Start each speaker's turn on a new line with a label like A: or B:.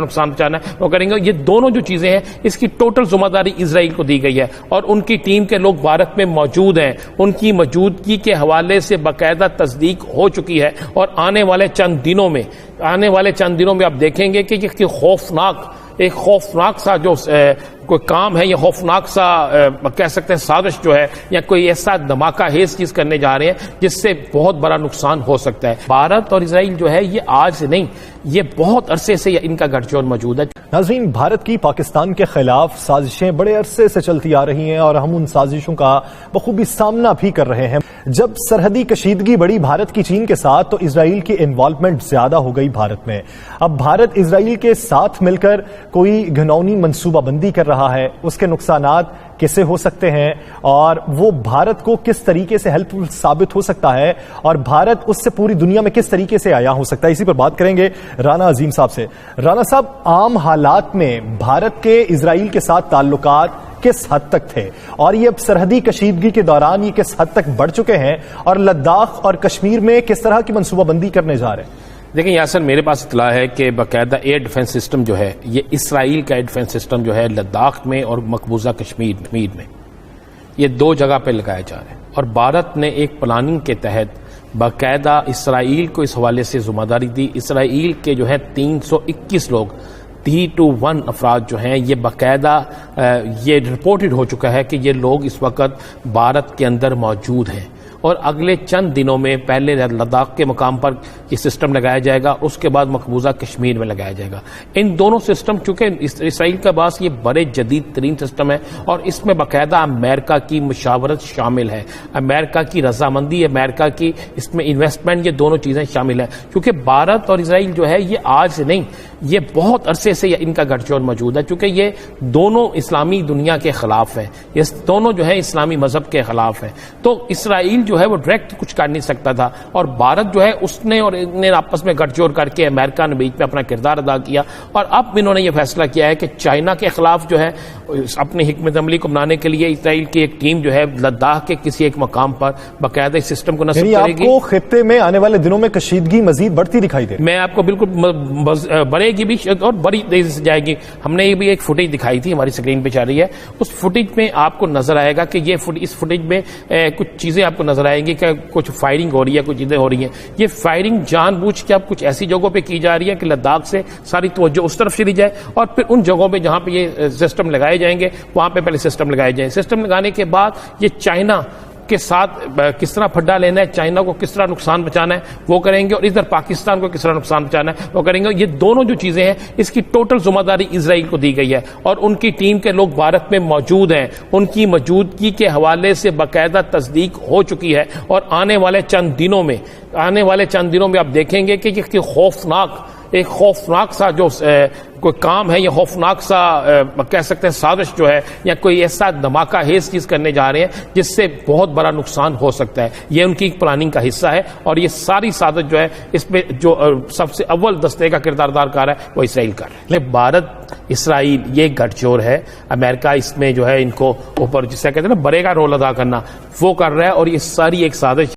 A: نقصان پہنچانا ہے وہ کریں گے. یہ دونوں جو چیزیں ہیں اس کی ٹوٹل ذمہ داری اسرائیل کو دی گئی ہے اور ان کی ٹیم کے لوگ بھارت میں موجود ہیں. ان کی موجودگی کے حوالے سے باقاعدہ تصدیق ہو چکی ہے اور آنے والے چند دنوں میں آپ دیکھیں گے کہ یہ خوفناک سا جو کوئی کام ہے یا خوفناک سا کہہ سکتے ہیں سازش جو ہے یا کوئی ایسا دھماکہ خیز چیز کرنے جا رہے ہیں جس سے بہت بڑا نقصان ہو سکتا ہے. بھارت اور اسرائیل جو ہے یہ آج سے نہیں، یہ بہت عرصے سے ان کا گٹھ جوڑ موجود ہے.
B: ناظرین، بھارت کی پاکستان کے خلاف سازشیں بڑے عرصے سے چلتی آ رہی ہیں اور ہم ان سازشوں کا بخوبی سامنا بھی کر رہے ہیں. جب سرحدی کشیدگی بڑھی بھارت کی چین کے ساتھ تو اسرائیل کی انوالومنٹ زیادہ ہو گئی بھارت میں. اب بھارت اسرائیل کے ساتھ مل کر کوئی گھناؤنی منصوبہ بندی کر رہا ہے. اس کے نقصانات کیسے ہو سکتے ہیں اور وہ بھارت کو کس طریقے سے ہیلپ فل ثابت ہو سکتا ہے اور بھارت اس سے پوری دنیا میں کس طریقے سے آیا ہو سکتا ہے، اسی پر بات کریں گے رانا عظیم صاحب سے. رانا صاحب، عام حالات میں بھارت کے اسرائیل کے ساتھ تعلقات کس حد تک تھے اور یہ اب سرحدی کشیدگی کے دوران یہ کس حد تک بڑھ چکے ہیں اور لداخ اور کشمیر میں کس طرح کی منصوبہ بندی کرنے جا رہے ہیں؟
A: دیکھیں یاسر، میرے پاس اطلاع ہے کہ باقاعدہ ایئر ڈیفنس سسٹم جو ہے یہ اسرائیل کا ایئر ڈیفنس سسٹم جو ہے لداخ میں اور مقبوضہ کشمیر میں یہ دو جگہ پہ لگائے جا رہے ہیں اور بھارت نے ایک پلاننگ کے تحت باقاعدہ اسرائیل کو اس حوالے سے ذمہ داری دی. اسرائیل کے جو ہے 321 لوگ 3-1 افراد جو ہیں یہ باقاعدہ یہ رپورٹڈ ہو چکا ہے کہ یہ لوگ اس وقت بھارت کے اندر موجود ہیں اور اگلے چند دنوں میں پہلے لداخ کے مقام پر یہ سسٹم لگایا جائے گا، اس کے بعد مقبوضہ کشمیر میں لگایا جائے گا. ان دونوں سسٹم چونکہ اسرائیل کا پاس یہ بڑے جدید ترین سسٹم ہے اور اس میں باقاعدہ امریکہ کی مشاورت شامل ہے، امریکہ کی رضامندی، امریکہ کی اس میں انویسٹمنٹ، یہ دونوں چیزیں شامل ہیں. کیونکہ بھارت اور اسرائیل جو ہے یہ آج سے نہیں، یہ بہت عرصے سے ان کا گٹھ جوڑ موجود ہے چونکہ یہ دونوں اسلامی دنیا کے خلاف ہیں، یہ دونوں جو ہے اسلامی مذہب کے خلاف ہیں. تو اسرائیل جو ہے وہ ڈائریکٹ کچھ کر نہیں سکتا تھا اور بھارت جو ہے اس نے اور ان نے آپس میں گٹھ جوڑ کر کے امریکہ نے بیچ میں اپنا کردار ادا کیا اور اب انہوں نے یہ فیصلہ کیا ہے کہ چائنا کے خلاف جو ہے اپنی حکمت عملی کو بنانے کے لیے اسرائیل کی ایک ٹیم جو ہے لداخ کے کسی ایک مقام پر باقاعدہ اس سسٹم کو نصب کرے گی.
B: آپ کو خطے میں آنے والے دنوں میں کشیدگی مزید بڑھتی دکھائی دے رہی ہے.
A: میں آپ کو بالکل بڑھے گی بھی اور بڑی تیزی سے جائے گی. ہم نے یہ بھی ایک فوٹیج دکھائی تھی، ہماری سکرین پہ چل رہی ہے. اس فوٹیج میں آپ کو نظر آئے گا کہ اس فوٹیج میں کچھ چیزیں آپ کو نظر آئیں گی کہ کچھ فائرنگ ہو رہی ہے، کچھ چیزیں ہو رہی ہیں. یہ فائرنگ جان بوجھ کے اب کچھ ایسی جگہوں پہ کی جا رہی ہے کہ لداخ سے ساری توجہ اس طرف چلی جائے اور پھر ان جگہوں پہ جہاں پہ یہ سسٹم لگائے جائیں گے وہاں پہ پہلے سسٹم لگائے جائیں. سسٹم لگانے کے بعد یہ چائنا کے ساتھ کس طرح پھڈا لینا ہے، چائنا کو کس طرح نقصان پہنچانا ہے وہ کریں گے اور ادھر پاکستان کو کس طرح نقصان پہنچانا ہے وہ کریں گے. یہ دونوں جو چیزیں ہیں اس کی ٹوٹل ذمہ داری اسرائیل کو دی گئی ہے اور ان کی ٹیم کے لوگ بھارت میں موجود ہیں. ان کی موجودگی کے حوالے سے باقاعدہ تصدیق ہو چکی ہے اور آنے والے چند دنوں میں آپ دیکھیں گے کہ یہ خوفناک سا جو کوئی کام ہے یا خوفناک سا کہہ سکتے ہیں سازش جو ہے یا کوئی ایسا دھماکہ خیز چیز کرنے جا رہے ہیں جس سے بہت بڑا نقصان ہو سکتا ہے. یہ ان کی پلاننگ کا حصہ ہے اور یہ ساری سازش جو ہے اس میں جو سب سے اول دستے کا کردار ادا کر رہا ہے وہ اسرائیل کر رہا ہے. بھارت اسرائیل یہ گٹھ جوڑ ہے، امریکہ اس میں جو ہے ان کو اوپر جسے کہتے ہیں نا بڑے کا رول ادا کرنا وہ کر رہا ہے اور یہ ساری ایک سازش